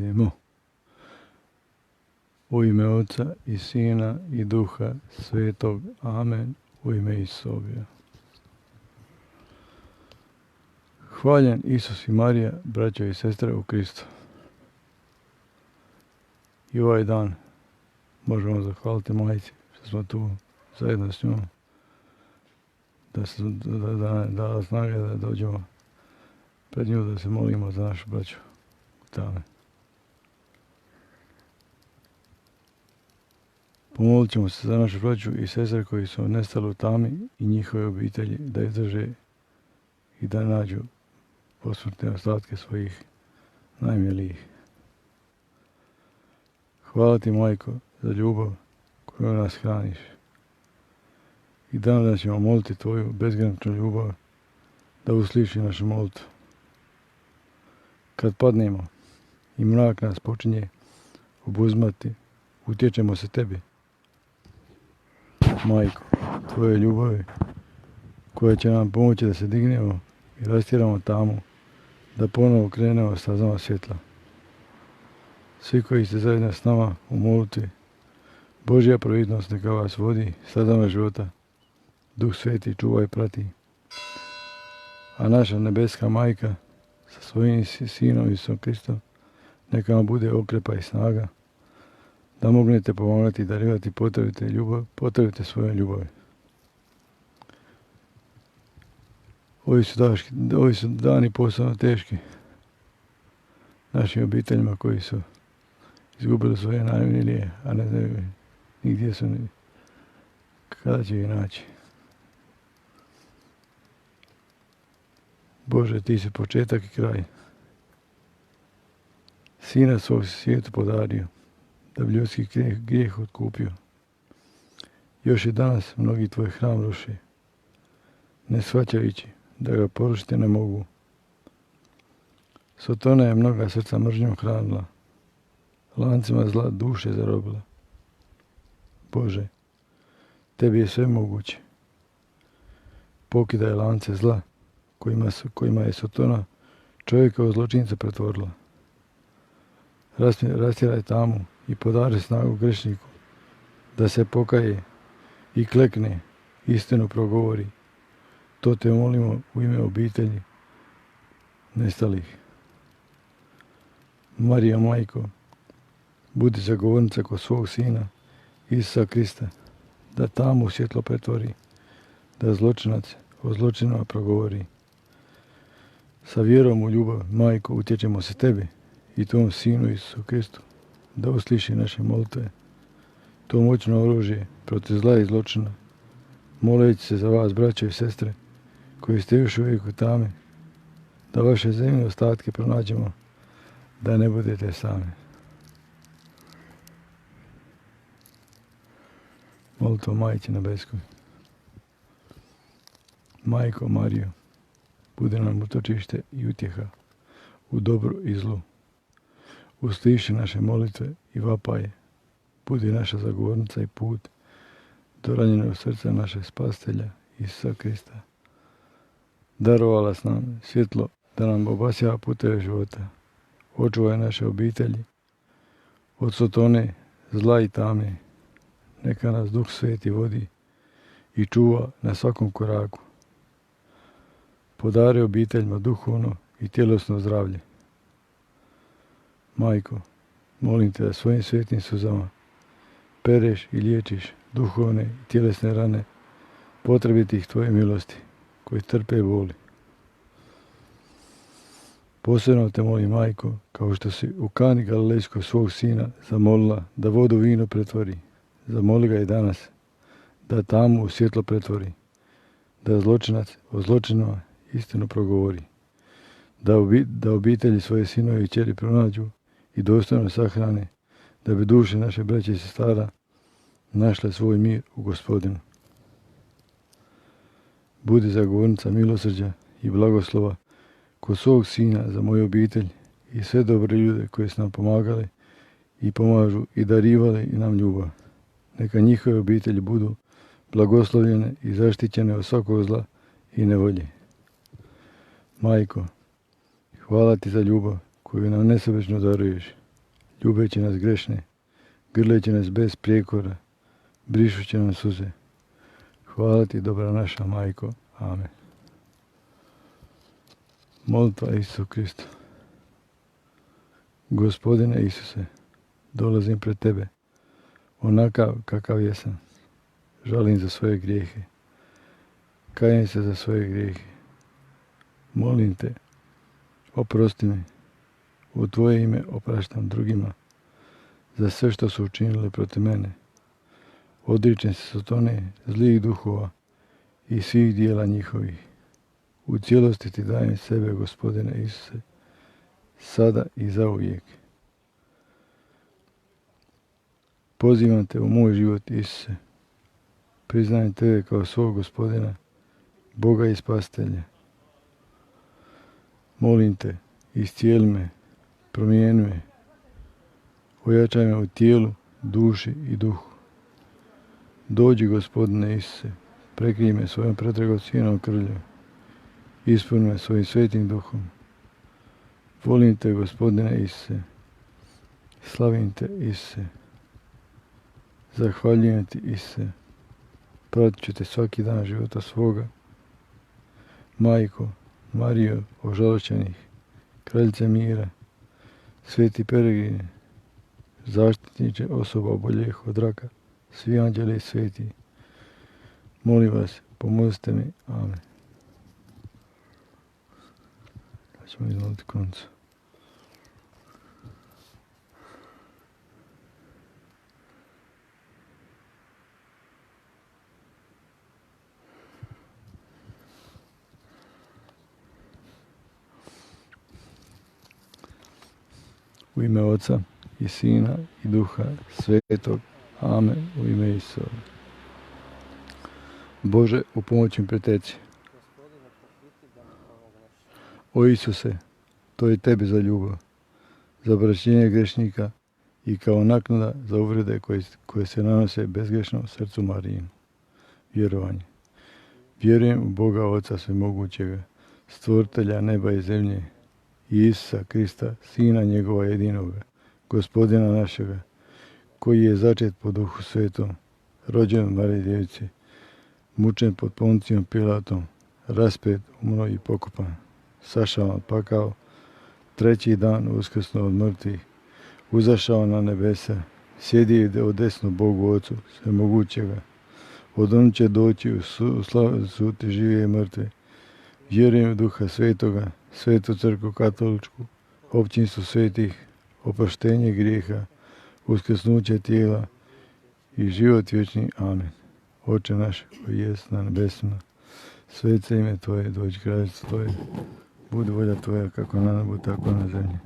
Idemo. U ime Oca i Sina i Duha Svetog. Amen. U ime Isusovija. Hvaljen Isus i Marija, braćo i sestre u Kristu. I ovaj dan možemo zahvaliti Majci što smo tu zajedno s njom. Da dala snage da dođemo pred nju da se molimo za našu braću u tame. Pomolit ćemo se za našu braću i sestre koji su nestali u tami i njihove obitelji da izdrže i da nađu posmrtne ostatke svojih najmilijih. Hvala ti, Majko, za ljubav koju nas hraniš. I danas ćemo moliti tvoju bezgraničnu ljubav da usliši našu molitvu. Kad padnemo i mrak nas počinje obuzmati, utječemo se tebi, Majko, tvoje ljubavi koja će nam pomoći da se dignemo i rastjeramo tamu, da ponovo krenemo stazama svjetla. Svi koji ste zajedno s nama u molitvi, Božja providnost neka vas vodi stazama života, Duh Sveti čuva i prati. A naša nebeska Majka sa svojim Sinom Isusom Kristom neka vam bude okrepa i snaga, da mognete pomagati i darivati potrebite svoje ljubavi. Ovi su dani posebno teški našim obiteljima koji su izgubili svoje najmilije, a ne znaju ni gdje su ni kada će ih naći. Bože, ti si početak i kraj. Sina svog svijetu podario, da bi ljudski grijeh otkupio. Još i danas mnogi tvoj hram ruše, ne shvaćajući da ga porušiti ne mogu. Sotona je mnoga srca mržnjom hranila, lancima zla duše zarobila. Bože, tebi je sve moguće. Pokidaj lance zla kojima je Sotona čovjeka u zločinca pretvorila. Rastjeraj tamu i podari snagu grešniku da se pokaje i klekne, istinu progovori. To te molimo u ime obitelji nestalih. Marija, Majko, budi zagovornica kod svog Sina Isusa Krista, da tamu svjetlo pretvori, da zločinac o zločinima progovori. Sa vjerom u ljubav, Majko, utječemo se tebi i tom Sinu Isusu Kristu, da usliši naše molitve, to moćno oružje protiv zla i zločina, moleći se za vas, braćo i sestre, koji ste još uvijek u tami, da vaše zemlje ostatke pronađemo, da ne budete sami. Molitva Majci nebeskoj. Majko Marijo, budi nam utočište i utjeha u dobru i zlu. Usliši naše molitve i vapaje, budi naša zagovornica i put do ranjenog srca našeg spasitelja Isusa Krista. Darovala s nam svjetlo da nam obasjava puteve života. Očuvaj naše obitelji od Sotone, zla i tame. Neka nas Duh Sveti vodi i čuva na svakom koraku. Podari obiteljima duhovno i tjelesno zdravlje. Majko, molim te da svojim svetim suzama pereš i liječiš duhovne i tjelesne rane potrebitih tvoje milosti koji trpe boli. Posebno te molim, Majko, kao što si u Kani Galilejskog svog Sina zamolila da vodu u vino pretvori, zamoli ga i danas da tamu u svjetlo pretvori, da zločinac o zločinima istinu progovori, da obitelji svoje sinove i kćeri pronađu i dostojno sahrane, da bi duše naše braće i sestara našle svoj mir u Gospodinu. Budi zagovornica milosrđa i blagoslova kod svog Sina za moju obitelj i sve dobre ljude koji su nam pomagali i pomažu i darivali i nam ljubav. Neka njihove obitelji budu blagoslovljene i zaštićene od svakog zla i nevolje. Majko, hvala ti za ljubav koju nam nesebično daruješ ljubeći nas grešne, grleći nas bez prijekora, brišući nam suze. Hvala ti, dobra naša Majko. Amen. Molitva Isusu Kristu. Gospodine Isuse, dolazim pred tebe, onakav kakav jesam. Žalim za svoje grijehe. Kajem se za svoje grijehe. Molim te, oprosti mi. U tvoje ime opraštam drugima za sve što su učinili protiv mene. Odričem se sotone, zlih duhova i svih dijela njihovih. U cijelosti ti dajem sebe, Gospodine Isuse, sada i zauvijek. Pozivam te u moj život, Isuse. Priznajem tebe kao svog Gospodina, Boga i Spasitelja. Molim te, iscijeli me, promijeni me, ojačaj me u tijelu, duši i duhu. Dođi, Gospodine Isuse, prekrij me svojom predragocjenom krvlju, ispuni me svojim svetim duhom. Volim te, Gospodine Isuse, slavim te, Isuse, zahvaljujem ti, Isuse, pratit ću te svaki dan života svoga. Majko, Marijo ožalošćenih, kraljice mira, sveti peregrine, zaštitniče osoba oboljelih od raka, svi anđeli i sveti, molim vas, pomozite mi. Amen. Da ćemo izmoliti koncu. U ime Oca i Sina i Duha Svetog. Amen. U ime Isusa. Bože, u pomoć mi preteci. O Isuse, to je tebi za ljubav, za obraćenje grešnika i kao naknada za uvrede koje se nanose bezgrešnom srcu Marijinu. Vjerovanje. Vjerujem u Boga Oca Svemogućega, stvoritelja neba i zemlje, i Isusa Krista, Sina njegova jedinoga, Gospodina našega, koji je začet po Duhu Svetom, rođen od Marije Djevice, mučen pod Poncijom Pilatom, raspet, umro i pokopan, sašao na pakao, treći dan uskrsnuo od mrtvih, uzašao na nebesa, sjedi od desno Bogu Ocu Svemogućega, od on će doći u slavu suditi žive i mrtve. Vjerujem u Duha Svetoga, Svetu crkvu katoličku, općinstvo svetih, oproštenje grijeha, uskrsnuće tijela i život vječni. Amen. Oče naš koji jest na nebesima, svet se ime Tvoje, dođi kraljestvo Tvoje, budi volja Tvoja kako na nebu, tako na zemlji.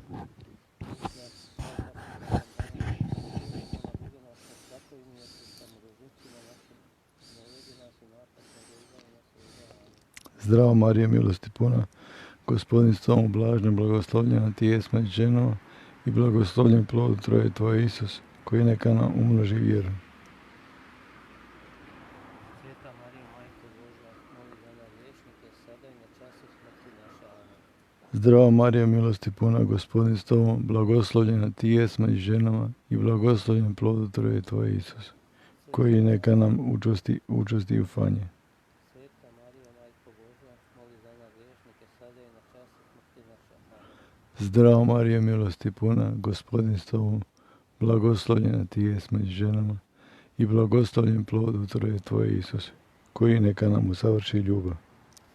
Zdravo Marija, milosti puna, Gospodin s Tobom, blažena, blagoslovljena Ti jes među ženama i blagoslovljen plod utroje Tvoje, Isus, koji neka nam umnoži vjeru. Sveta Marija, Majko Božja, moli za nas griješnike, sada i na času smrti naše. Amen. Zdravo Marija, milosti puna, Gospodin s Tobom, blagoslovljena Ti jes među ženama i blagoslovljen plod utroje Tvoje, Isus, koji neka nam učvrsti i ufanje. Sveta Marija, Majko Božja, moli za nas griješnike, sada i na času smrti naše. Amen. Zdravo Marija, milosti puna, Gospodin s Tobom, blagoslovljena Ti jes među ženama i blagoslovljen plod utroje Tvoje, Isus, koji neka nam usavrši ljubav.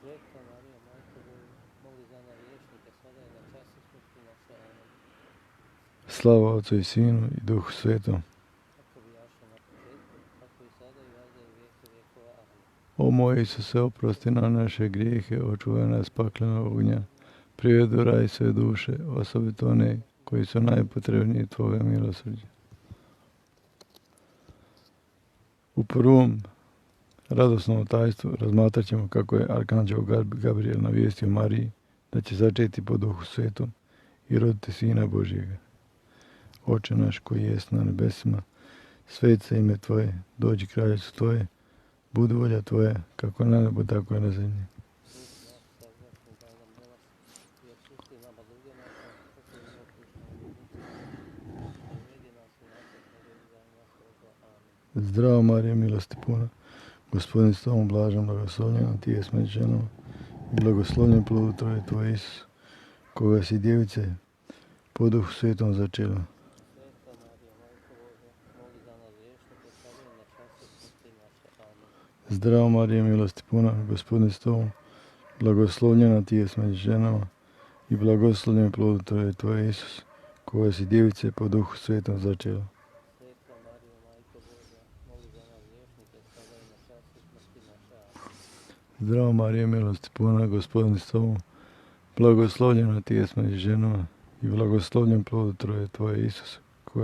Sveta Marija, Majko Božja, moli za nas griješnike, sada i na času smrti naše. Amen. Slava Otcu i Sinu i Duhu Svetom. Kako bijaše na početku, tako i sada i vazda i vijeke vjekova. Amen. O moj Isuse, oprosti nam naše grijehe, očuvaj nas paklenog ognja, privedi u raj sve duše, osobito one koji su najpotrebniji Tvoga milosrđa. U prvom radosnom tajstvu razmatrat ćemo kako je arkanđel Gabriel navijestio Mariji da će začeti po Duhu Svetom i roditi Sina Božjega. Oče naš koji jest na nebesima, svet se ime Tvoje, dođi kraljestvo Tvoje, budi volja Tvoja, kako na nebu, tako i na zemlji. Zdravo Marija, milosti puna, Gospodin s tobom, blažena, blagoslovljena ti jes među ženama i blagoslovljen plod utroje tvoje, Isus, koga si djevice po Duhu Svetom začela. Sveta Marija, Majko Božja, moli za nas griješnike, sada i na času smrti naše. Amen. Zdravo Marija, milosti puna, Gospodin s tobom, blagoslovljena ti jes među ženama i blagoslovljen plod utroje tvoje, Isus, koga si djevice po Duhu Svetom začela. Sveta Marija, Majko Božja, moli za nas griješnike, sada i na času smrti naše. Amen. Zdravo Marija, milosti puna, Gospodin s tobom, blagoslovljena ti jes među ženama i blagoslovljen plod utroje tvoje, Isus, koja si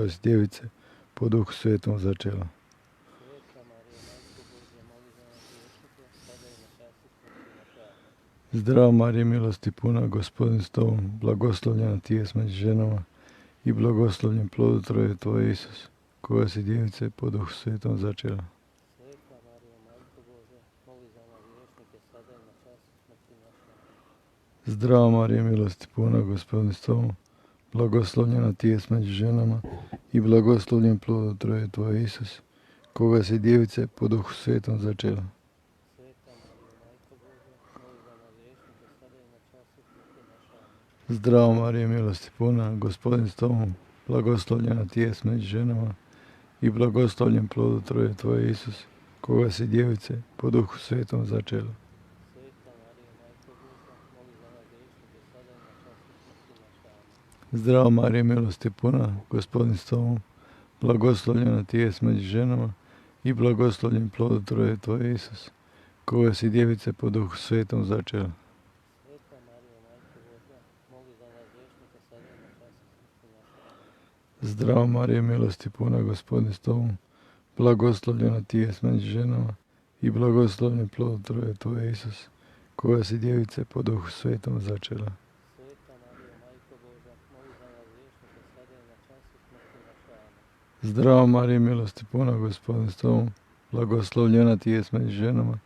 djevice po Duhu Svetom začela. Sveta Marija, Majko Božja, moli za nas griješnike, sada i na času smrti naše. Amen. Zdravo Marija, milosti puna, Gospodin s tobom, blagoslovljena ti jes među ženama i blagoslovljen plod utroje tvoje, Isus, koja si djevice po Duhu Svetom začela. Sveta Marija, Majko Božja, moli za nas griješnike, sada i na času smrti naše. Amen. Zdravo Marija, milosti puna, Gospodin s tobom, blagoslovljena ti jes među ženama i blagoslovljen plod utroje tvoje, Isus, koga si djevice po Duhu Svetom začela. Sveta Marija, Majko Božja, moli za nas griješnike, sada i na času smrti naše. Amen. Zdravo Marija, milosti puna, Gospodin s tobom, blagoslovljena ti jes među ženama i blagoslovljen plod utroje tvoje, Isus, koga si djevice po Duhu Svetom začela. Sveta Marija, Majko Božja, moli za nas griješnike, sada i na času smrti naše. Amen. Zdravo Marija, milosti puna, Gospodin s tobom, blagoslovljena ti jes među ženama i blagoslovljen plod utroje tvoje, Isus, koga si djevice po Duhu Svetom začela. Sveta Marija, Majko Božja, moli za nas griješnike, sada i na času smrti naše. Amen. Zdravo Marija, milosti puna, Gospodin s tobom, blagoslovljena ti jes među ženama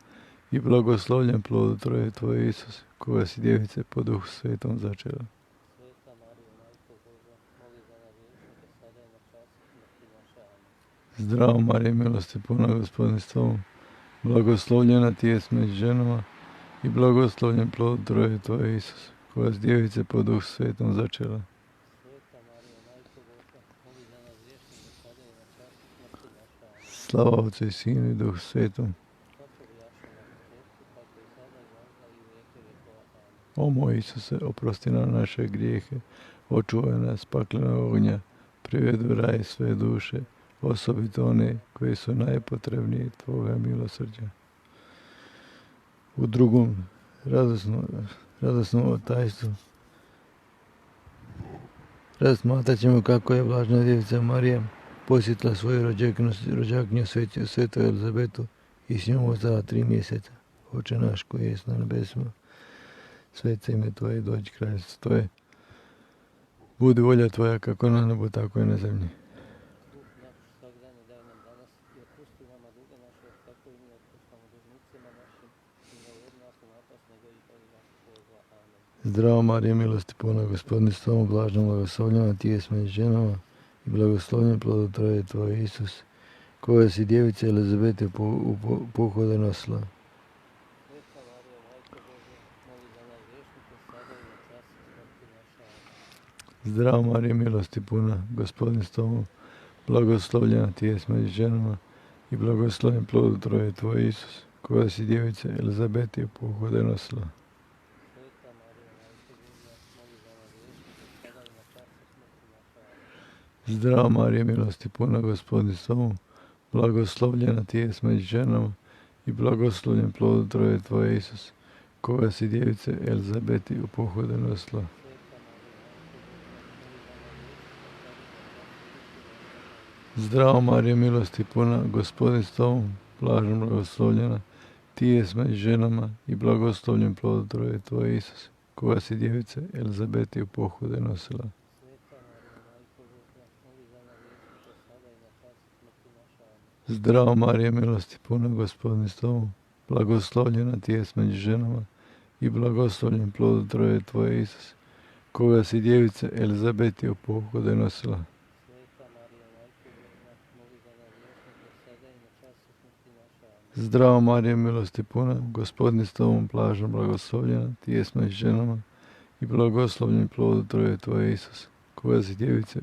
i blagoslovljen plod utroje tvoje, Isus, koga si djevice po Duhu Svetom začela. Sveta Marija, Majko Božja, moli za nas griješnike, sada i na času smrti naše. Amen. Zdravo Marija, milosti puna, Gospodin s tobom, blagoslovljena ti jes među ženama i blagoslovljen plod utroje tvoje, Isus, koga si djevice po Duhu Svetom začela. Sveta Marija, Majko Božja, moli za nas griješnike, sada i na času smrti naše. Amen. Zdravo Marija, milosti puna, Gospodin s tobom, blagoslovljena ti jes među ženama i blagoslovljen plod utroje tvoje, Isus, koga si djevice po Duhu Svetom začela. Sveta Marija, Majko Božja, moli za nas griješnike, sada i na času smrti naše. Amen. Slava Otcu i Sinu i Duhu Svetom. Kako bijaše na početku, tako i sada i onda i u vijeke vjekova. Amen. O moj Isuse, oprosti nam naše grijehe, očuvaj nas paklenog ognja, privedi u raj sve duše, osobito one koji su najpotrebniji Tvoga milosrđa. U drugom radosnom tajstvu razmatrat ćemo kako je blažena djevica Marija posjetila svoju rođakinju svetu Elizabetu i s njom ostala 3 mjeseca. Oče naš koji jest na nebesima, svece ime Tvoje, dođi kraljestvo Tvoje. Budi volja Tvoja kako na nebu, tako i na zemlji. Duh naš svagdani daj nam danas i otpusti nama duge naše, kako i mi otpuštamo dužnicima našim, i ne uvedi nas u napast, nego izbavi nas od zla. Amen. Zdravo Marija, milosti puna, Gospodin s tobom, blažena, blagoslovljena ti jes među ženama i blagoslovljen plod utroje tvoje, Isus, koja si djevice Elizabete u pohode nosila. Sveta Marija, Majko Božja, moli za nas griješnike, sada i na času smrti naše. Amen. Zdravo Marija, milosti puna, Gospodin s tobom, blagoslovljena ti jes među ženama i blagoslovljen plod utroje tvoje, Isus, koja si djevice Elizabete u pohode nosila. Sveta Marija, Majko Božja, moli za nas griješnike, sada i na času smrti naše. Amen. Zdravo Marija, milosti puna, Gospodin s tobom, blagoslovljena ti jes među ženama i blagoslovljen plod utroje tvoje, Isus, koja si djevice Elizabeti u pohode nosila. Zdravo Marija, milosti puna, Gospodin s tobom, blažena, blagoslovljena ti jes među ženama i blagoslovljen plod utroje tvoje, Isus, koja si djevice Elizabeti u pohode nosila. Sveta Marija, Majko Božja, moli za nas griješnike, sada i na času smrti naše. Amen. Zdravo Marija, milosti puna, Gospodin s tobom, blagoslovljena ti jes među ženama i blagoslovljen plod utroje tvoje, Isus, koga si djevice Elizabeti u pohode nosila. Sveta Marija, Majko Božja, moli za nas griješnike, sada i na Zdravo Marija, milosti puna, Gospodin je s tobom, blažena, blagoslovljena, ti jes među ženama i blagoslovljen plod utroje tvoje, Isus, koja si djevice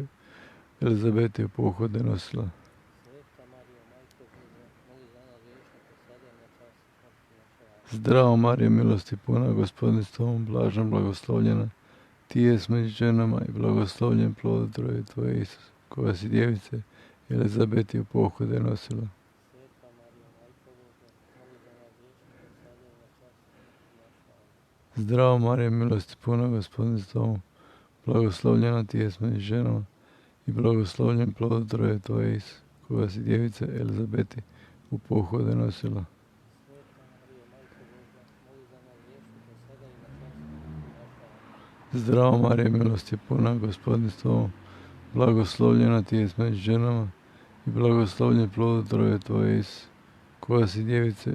Elizabete u pohode nosila. Sveta Marijo, Majko Božja, moli za nas griješnike, sada i na čas smrti naše. Amen. Zdravo Marija, milosti puna, Gospodin je s tobom, blažena, blagoslovljena, ti jes među ženama i blagoslovljen plod utroje tvoje, Isus, koja si djevice Elizabete u pohode nosila. Sveta Marijo, Majko Božja, moli za nas griješnike, sada i na čas smrti naše. Amen. Zdravo Marija, milosti puna, Gospodin je s tobom, blagoslovljena ti jes među ženama i blagoslovljen plod utroje tvoje, Isus, koja si djevice Elizabete u pohode nosila. Sveta Marijo, Majko Božja, moli za nas griješnike, sada i na čas smrti naše. Amen. Zdravo Marija, milosti puna, Gospodin je s tobom, blagoslovljena ti jes među ženama i blagoslovljen plod utroje tvoje, Isus, koja si djevice Elizabete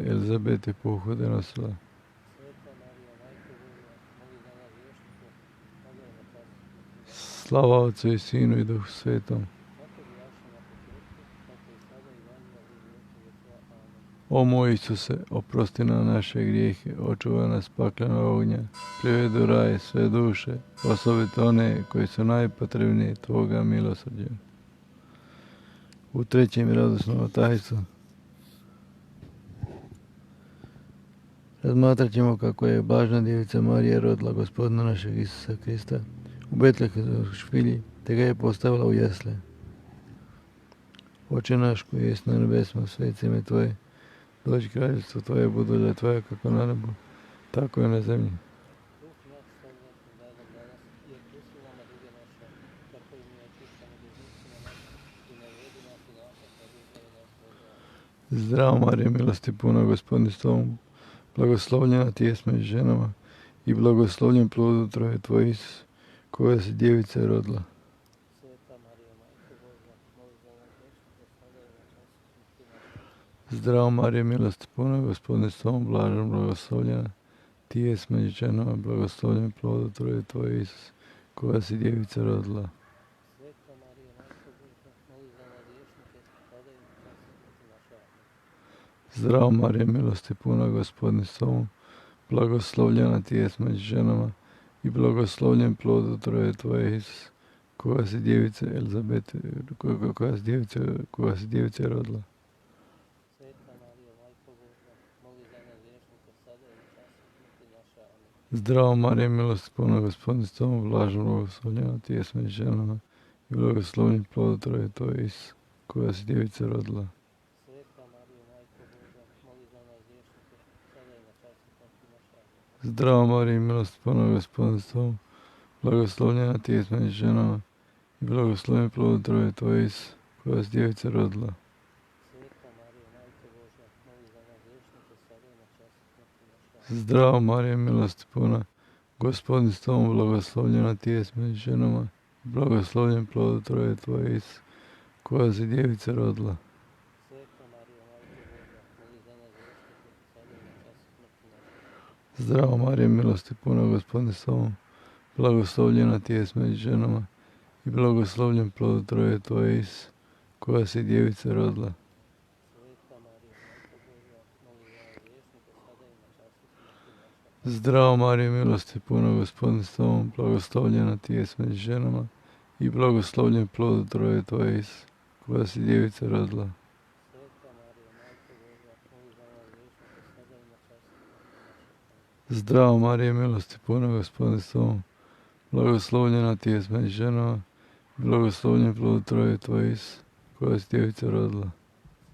u pohode nosila. Sveta Marijo, Majko Božja, moli za nas griješnike, sada i na čas smrti naše. Slava Otcu i Sinu i Duhu Svetom. Kako bijaše na početku, tako i sada i vazda i u vijeke vjekova. Amen. O moj Isuse, oprosti nam naše grijehe, očuvaj nas paklenog ognja, privedi u raj sve duše, osobito one koji su najpotrebniji Tvoga milosrđa. U trećem radosnom tajstvu razmatrat ćemo kako je blažena djevica Marija rodila Gospodina našeg Isusa Krista u Betlehemskoj špilji, te ga je postavila u jesle. Oče naš koji jest na nebesima, sveti ime Tvoje, dođi kraljevstvo Tvoje, budu volja Tvoja kako na nebu, tako i na zemlji. Duh naš svakodnevni daj nam danas i otpusti nama duge naše, kako i mi otpuštamo dužnicima našim, i ne uvedi nas u napad, nego izbavi nas od zla. Zdravo Marija, milosti puna, Gospodin je s tobom, blagoslovljena ti jes među ženama i blagoslovljen plod utroje tvoje, Isus, koja si djevica rodila. Sveta Marijo, Majko Božja, moli za nas griješnike, sada i na čas smrti naše. Zdravo Marija, milosti puna, Gospodin je s tobom, blažena, blagoslovljena ti jes među ženama, blagoslovljen plod utroje tvoje, Isus, koja si djevica rodila. Sveta Marijo, Majko Božja, moli za nas griješnike, sada i na čas smrti naše. Amen. Zdravo Marija, milosti puna, Gospodin je s tobom, blagoslovljena ti jes među ženama i blagoslovljen plod utroje tvoje, Isus, koja si djevica Elizabete, koja si djevica rodila. Sveta Marijo, Majko Božja, moli za nas griješnike, sada i na čas smrti naše. Amen. Zdravo Marija, milosti puna, Gospodin je s tobom, blažena, blagoslovljena ti jes među ženama i blagoslovljen plod utroje tvoje, Isus, koja si djevica rodila. Sveta Marijo, Majko Božja, moli za nas griješnike, sada i na čas smrti naše. Amen. Zdravo Marija, milosti puna, Gospodin je s tobom, blagoslovljena ti jes među ženama i blagoslovljen plod utroje tvoje, Isus, koja si djevica rodila. Sveta Marijo, Majko Božja, moli za nas griješnike, sada i na čas smrti naše. Amen. Zdravo Marija, milosti puna, Gospodin s tobom, blagoslovljena ti jes među ženama i blagoslovljen plod utroje tvoje, Isus, koja si djevica rodila. Sveta Marijo, Majko Božja, moli za nas griješnike, sada i na čas smrti naše. Zdravo Marija, milosti puna, Gospodin s tobom, blagoslovljena ti jes među ženama i blagoslovljen plod utroje tvoje, Isus, koja si djevica rodila. Sveta Marijo, Majko Božja, moli za nas griješnike, sada i na čas smrti naše. Zdravo Marija, milosti puna, Gospodin s tobom, blagoslovljena ti jes među ženama i blagoslovljen plod utroje tvoje, Isus, koja si djevica rodila. Sveta Marijo, Majko Božja, moli za nas griješnike, sada i na čas smrti naše. Amen. Zdravo Marija, milosti puna, Gospodin s tobom, blagoslovljena ti jes među ženama i blagoslovljen plod utroje tvoje, Isus, koja si djevica rodila.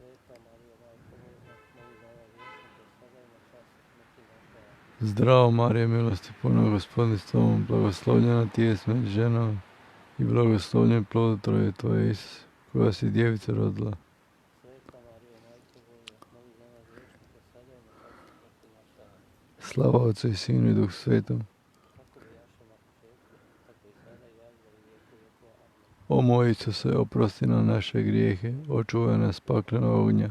Sveta Marijo, Majko Božja, moli za nas griješnike, sada i na čas smrti naše. Amen. Zdravo Marija, milosti puna, Gospodin s tobom, blagoslovljena ti jes među ženama i blagoslovljen plod utroje tvoje, Isus, koja si djevica rodila. Sveta Marijo, Majko Božja, moli za nas griješnike, sada i na čas smrti naše. Amen. Slava Otcu i Sinu i Duhu Svetom. Kako bijaše na početku, tako i sada i vazda i u vijeke vjekova. Amen. O moj Isuse, oprosti nam naše grijehe, očuvaj nas paklenog ognja,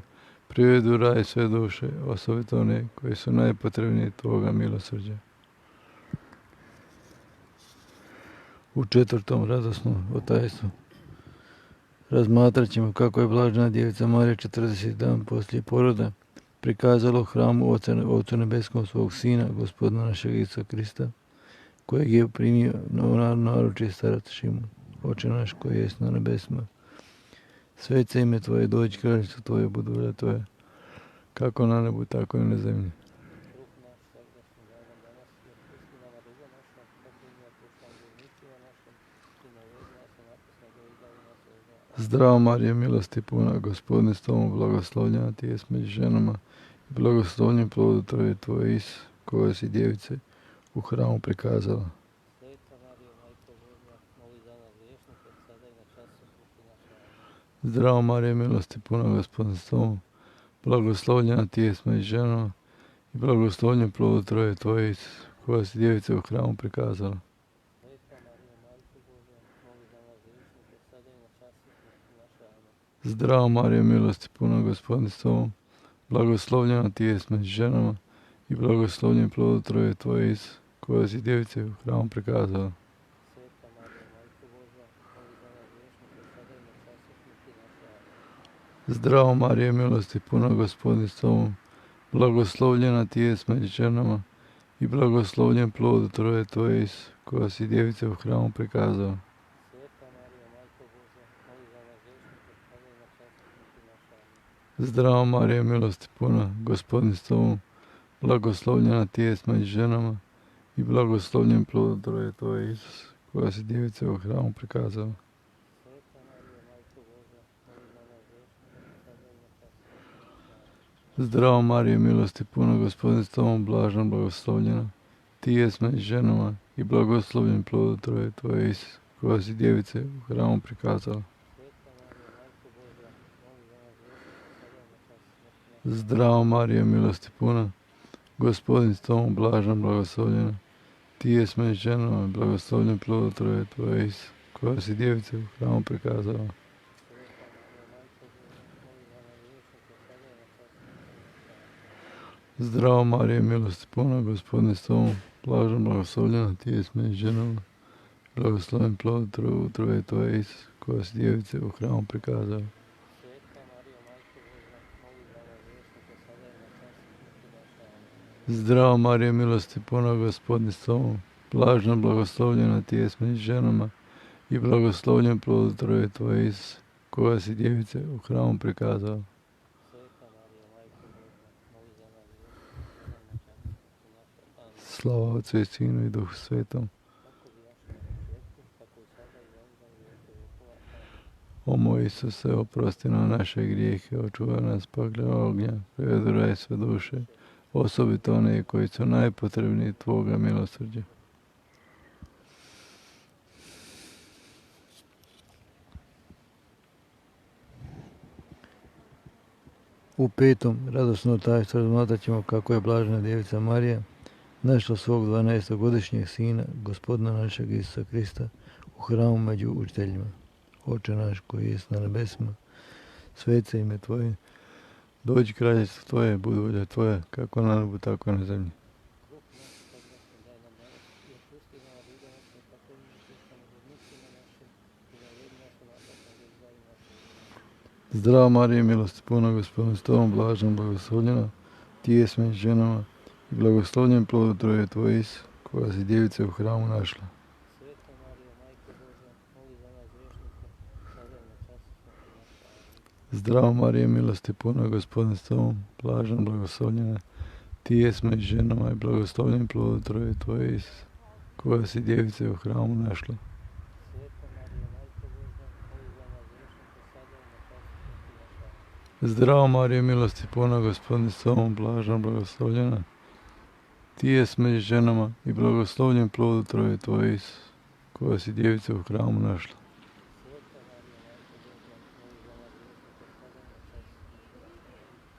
privedi u raj sve duše, osobito one koji su najpotrebniji Tvoga milosrđa. U četvrtom radosnom otajstvu razmatrat ćemo kako je blažena djevica Marija 40 dan poslije poroda prikazalo u hramu Ocu nebeskom svog Sina, Gospodina našeg Isusa Krista, kojeg je primio naručje starac Šimun. Oče naš koji jest na nebesima, svece ime Tvoje, dođi kraljevstvo Tvoje, budu volja Tvoja, kako na nebu, tako i na zemlji. Kruh naš svagdašnji daj nam danas i otpusti nama duga naša, kako i mi otpuštamo dužnicima našim, i ne uvedi nas u napast, nego izbavi nas od zla. Amen. Zdravo Marija, milosti puna, Gospodin s Tobom, blagoslovljena Ti jest među ženama, i blagoslovljen plod utrobe Tvoje, Isus, koja si djevice u hramu prikazala. Sveta Marijo, Majko Božja, moli za nas griješnike, sada i na čas smrti naše. Amen. Zdravo Marija, milosti puna, Gospodin s Tobom, blagoslovljena Ti jest među ženama, i blagoslovljen plod utrobe Tvoje, Isus, koja si djevice u hramu prikazala. Sveta Marijo, Majko Božja, moli za nas griješnike, sada i na čas smrti naše. Amen. Zdravo Marija, milosti puna, Gospodin s Tobom, blagoslovljena Ti jest među ženama, i blagoslovljen plod utrobe Tvoje, Isus, koja si djevice u hramu prikazala. Sveta Marijo, Majko Božja, moli za nas griješnike, sada i na čas smrti naše. Amen. Zdravo Marija, milosti puna, Gospodin s Tobom, blagoslovljena Ti jest među ženama, i blagoslovljen plod utrobe Tvoje, Isus, koja si djevice u hramu prikazala. Sveta Marijo, Majko Božja, moli za nas griješnike, sada i na čas smrti naše. Amen. Zdravo Marija, milosti puna, Gospodin s Tobom, blagoslovljena Ti jest među ženama, i blagoslovljen plod utrobe Tvoje, Isus, koja si djevice u hramu prikazala. Sveta Marijo, Majko Božja, moli za nas griješnike, sada i na čas smrti naše. Amen. Zdravo Marija, milosti puna, Gospodin s Tobom, blažena, blagoslovljena Ti jest među ženama, i blagoslovljen plod utrobe Tvoje, Isus, koja si djevice u hramu prikazala. Sveta Marijo, Majko Božja, moli za nas griješnike, sada i na čas smrti naše. Zdravo Marija, milosti puna, Gospodin s Tobom, blažena, blagoslovljena Ti jest među ženama, i blagoslovljen plod utrobe Tvoje, Isus, koja si djevice u hramu prikazala. Sveta Marijo, Majko Božja, moli za nas griješnike, sada i na čas smrti naše. Amen. Zdravo Marija, milosti puna, Gospodin s Tobom, blažena, blagoslovljena Ti jest među ženama, i blagoslovljen plod utrobe Tvoje, Isus, koja si djevice u hramu prikazala. Sveta Marijo, Majko Božja, moli za nas griješnike, sada i na čas smrti naše. Amen. Zdravo Marija, milosti puna, Gospodin s Tobom, blažena, blagoslovljena Ti jest među ženama, i blagoslovljen plod utrobe Tvoje, Isus, koja si djevice u hramu prikazala. Sveta Marijo, Majko Božja, moli za nas griješnike, sada i na čas smrti naše. Amen. Slava Otcu i Sinu i Duhu Svetom. Kako bi jaše na početku, tako i sada i onda i vijeke vjekova. Amen. O moj Isuse, oprosti nam naše grijehe, očuvaj nas pakla ognja, privedi raj sve duše, osobito one koji su najpotrebniji Tvoga milosrđa. U petom radosno tajstvo razmatrat ćemo kako je blažena djevica Marija našla svog 12-godišnjeg sina, Gospodina našeg Isusa Krista, u hramu među učiteljima. Oče naš koji jest na nebesima, svece ime Tvoje, dođi kraljevstvo Tvoje, budu volja Tvoja, kako na nebu, tako i na zemlji. Kruh naš svagdašnji daj nam danas i otpusti nama duga naša, kako i mi otpuštamo dužnicima našim, i ne uvedi nas u napast, nego izbavi nas od zla. Zdravo Marija, milosti puna, Gospodin s Tobom, blažena, blagoslovljena Ti jest među ženama, i blagoslovljen plod utrobe Tvoje, Isus, koja si djevice u hramu našla. Sveta Marijo, Majko Božja, moli za nas griješnike, sada i na čas smrti naše. Amen. Zdravo Marija, milosti puna, Gospodin s Tobom, blažena, blagoslovljena Ti jest među ženama, i blagoslovljen plod utrobe Tvoje, Isus, koja si djevice u hramu našla. Sveta Marijo, Majko Božja, moli za nas griješnike, sada i na čas smrti naše. Amen. Zdravo Marija, milosti puna, Gospodin s Tobom, blažena, blagoslovljena Ti jest među ženama, i blagoslovljen plod utrobe Tvoje, Isus, koja si djevice u hramu našla. Sveta Marijo, Majko Božja, moli za nas griješnike, sada i na čas smrti naše.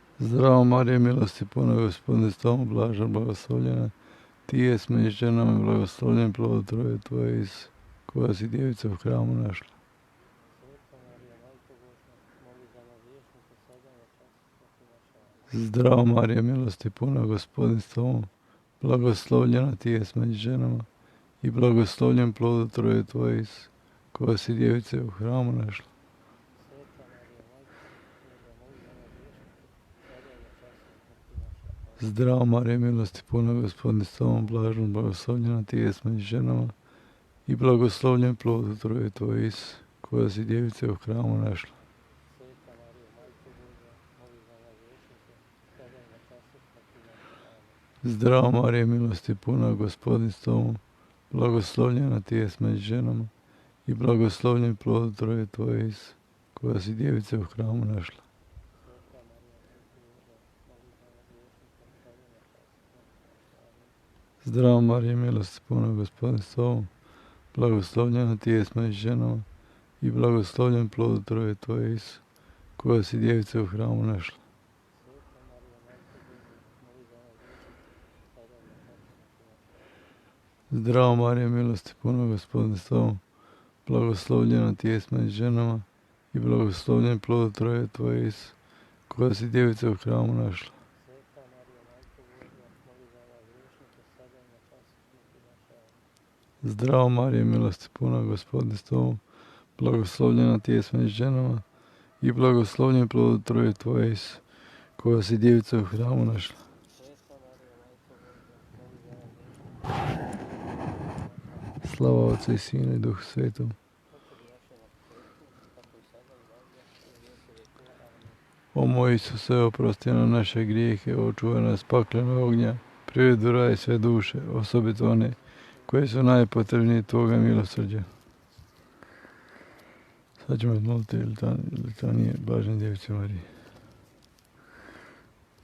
Amen. Zdravo Marija, milosti puna, Gospodin s Tobom, blažena, blagoslovljena Ti jest među ženama, i blagoslovljen plod utrobe Tvoje, Isus, koja si djevice u hramu našla. Sveta Marijo, Majko Božja, moli za nas griješnike, sada i na čas smrti naše. Amen. Zdravo Marija, milosti puna, Gospodin s Tobom, blagoslovljena Ti jest među ženama, i blagoslovljen plod utrobe Tvoje, Isus, koja si djevice u hramu našla. Sveta Marijo, Majko Božja, moli za nas griješnike, sada i na čas smrti Zdravo Marija, milosti puna, Gospodin s tobom, blagoslovljena ti jes među ženama i blagoslovljen plod utrobe tvoje, Isus, koja si djevice u hramu našla. Sveta Marijo, Majko Božja, moli za nas grešnike, sada i na času smrti naše. Amen. Zdravo Marija, milosti puna, Gospodin s tobom, blagoslovljena ti jes među ženama i blagoslovljen plod utrobe tvoje, Isus, koja si djevice u hramu našla. Sveta Marija, Majko Božja, moli za nas grešnike, sada i na času smrti naše. Amen. Zdravo Marija, milosti puna, Gospodin s tobom, blagoslovljena ti jes među ženama i blagoslovljen plod utrobe tvoje, Isus, koja si djevice u hramu našla. Sveta Marija, Majko Božja, moli za nas grešnike, sada i na času smrti naše. Amen. Zdravo Marija, milosti puna, Gospodin s tobom, blagoslovljena ti jes među ženama i blagoslovljen plod utrobe tvoje, Isus, koja si djevice u hramu našla. Sveta Marija, Majko Božja, moli za nas grešnike, sada i na času smrti naše. Amen. Zdravo Marija, milosti puna, Gospodin s tobom, blagoslovljena ti jes među ženama i blagoslovljen plod utrobe tvoje, Isus, koja si djevica u hramu našla. Sveta Marija, Majko Božja, moli za nas grešnike, Slava Otcu i Sinu i Duhu Svetom. kako bijaše na početku, tako i sada i vazda, i u vijeke vjekova. Amen. O moj Isuse, oprosti nam naše grijehe, očuvaj nas paklenog ognja, privedi raj sve duše, osobito one koje su najpotrebnije Tvoga milosrđa. Sad ćemo moliti litanije Blažene Djevice Marije.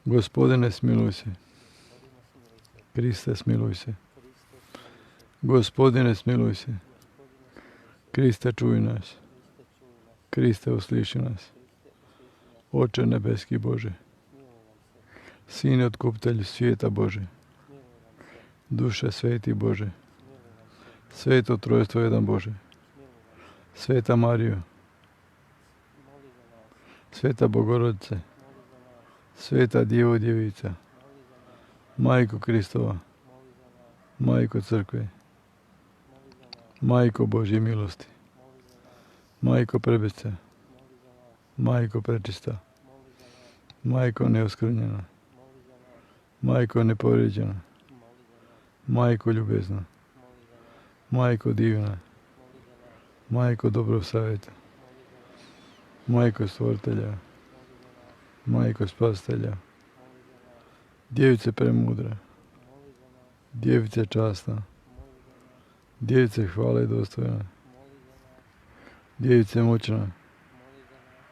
Gospodine, smiluj se. Gospodine, smiluj se. Kriste, smiluj se. Kriste, smiluj se. Gospodine, smiluj se. Gospodine, smiluj se. Kriste, čuj nas. Kriste, čuj nas. Kriste, usliši nas. Kriste, usliši nas. Oče nebeski Bože, Smiluj nam se. Sine otkupitelj svijeta Bože, Smiluj nam se. duše sveti Bože, Smiluj nam se. sveto trojstvo jedan Bože, Smiluj nam se. Sveta Marijo, Moli za nas. Sveta Bogorodice, Moli za nas. Sveta Djevo Djevica, Moli za nas. Majko Kristova, Moli za nas. Majko Crkve, Moli za nas. Majko Božje milosti, Moli za nas. Majko Prebice, Moli za nas. Majko Prečista, Moli za nas. Majko neoskrnjena, Moli za nas. Majko nepovrijeđena, Moli za nas. Majko ljubezna, Moli za nas. Majko divna, Moli za nas. Majko dobrog savjeta, Moli za nas. Majko stvoritelja, Moli za nas. Majko spasitelja, Moli za nas. Djevice premudra, Moli za nas. Djevice časna, Moli za nas. Djevice hvale dostojna, Moli za nas. Djevice moćna, Moli za nas.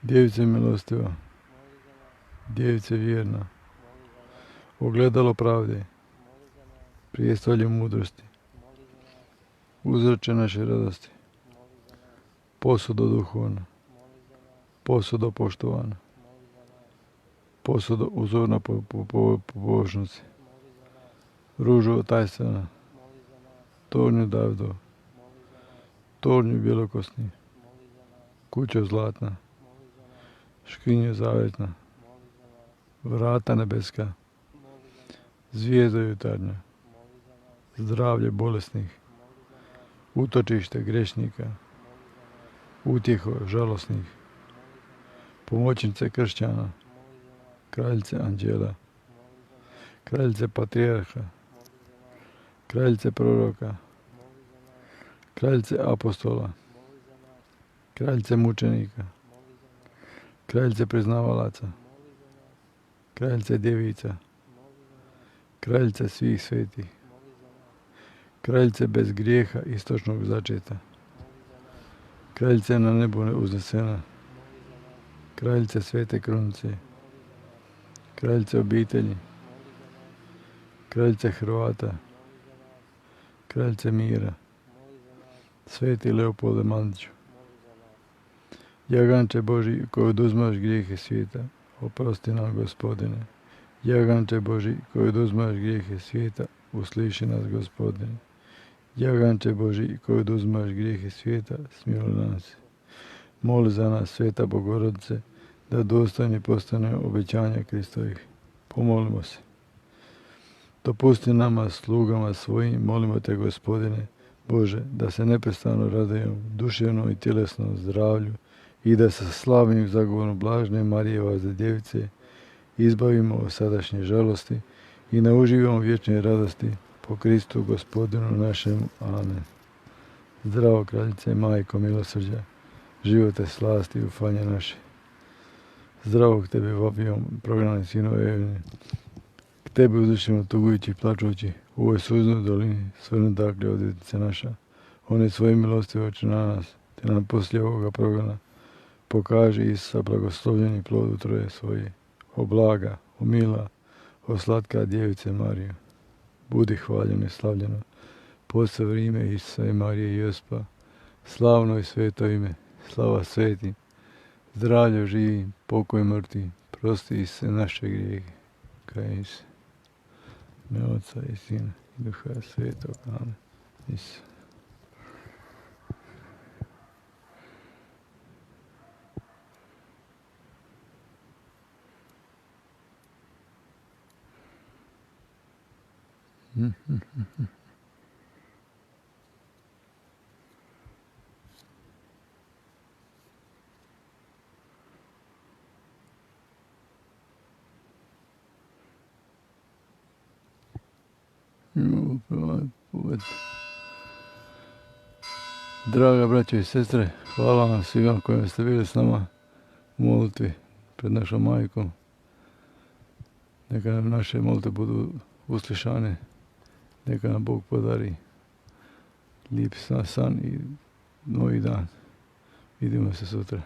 Djevice milostiva, Moli za nas. Djevice vjerna, Moli za nas. ogledalo pravde, Moli za nas. prijestolje mudrosti, Moli za nas. uzroče naše radosti, Moli za nas. posudo duhovna, Moli za nas. posudo poštovana, Moli za nas. posudo uzorna pobožnosti, Moli za nas. ružo tajstvena, Moli za nas. tornju Davido, Moli za nas. tornju bjelokosni, Moli za nas. kućo zlatna, Moli za nas. škrinju zavetna, Moli za nas. vrata nebeska, Moli za nas. zvijezdo jutarnja, Moli za nas. zdravlje bolesnih, Moli za nas. utočište grešnika, Moli za nas. utjeho žalosnih, Moli za nas. pomoćnice kršćana, Moli za nas. kraljice anđela, Moli za nas. kraljice patrijarha, Moli za nas. kraljice proroka, Moli za nas. kraljice apostola, Moli za nas. kraljice mučenika, Moli za nas. kraljice priznavalaca, Moli za nas. kraljice djevica, Moli za nas. kraljice svih svetih, Moli za nas. kraljice bez grijeha istočnog začeta, Moli za nas. kraljice na nebu uznesena, Moli za nas. kraljice svete krunice, Moli za nas. kraljice obitelji, Moli za nas. kraljice Hrvata, Moli za nas. kraljice mira, Moli za nas. sveti Leopolde Mandiću, Moli za nas. jaganče Boži koji oduzmaš grijehe svijeta, oprosti nam Gospodine. Jaganče Boži koji oduzmaš grijehe svijeta, usliši nas Gospodine. Jaganče Boži koji oduzmaš grijehe svijeta, smiluj nas. Moli za nas, Sveta Bogorodice, da dostojni postane obećanja Kristovih. Pomolimo se. Dopusti nama, slugama svojim, molimo te, Gospodine Bože, da se neprestano radujemo duševnom i tjelesnom zdravlju i da sa slavnim zagovorom Blažene Marije Vaze Djevice izbavimo od sadašnje žalosti i ne uživamo vječne radosti po Kristu Gospodinu našemu. Amen. Zdravo, kraljice, majko milosrđa, živote, slasti i ufanje naše. Zdravo k tebi vapijom, prognani sinove Evine. K tebi uzvišeno tugujući, plačući, u ovoj suznoj dolini, svrnu dakle odvjetnice naša. One svoje milosti oči na nas, te nam poslije ovoga progona pokaži Isusa blagoslovljeni plod utroje svoje. O blaga, o mila, o slatka djevice Mariju. Budi hvaljeno i slavljeno, posve vrijeme Isusa i Marije i Jospa, slavno i sveto ime, slava svetim, zdravlje živim, pokoj mrtvim, prosti se naše grijehe, kajem se. Ime Oca i Sina i Duha Svetog. Amen. Isus. Draga braćo i sestre, hvala vam svima koji ste bili s nama u molitvi pred našom majkom. Neka nam naše molitve budu uslišane, neka nam Bog podari lijep san i novi dan. Vidimo se sutra.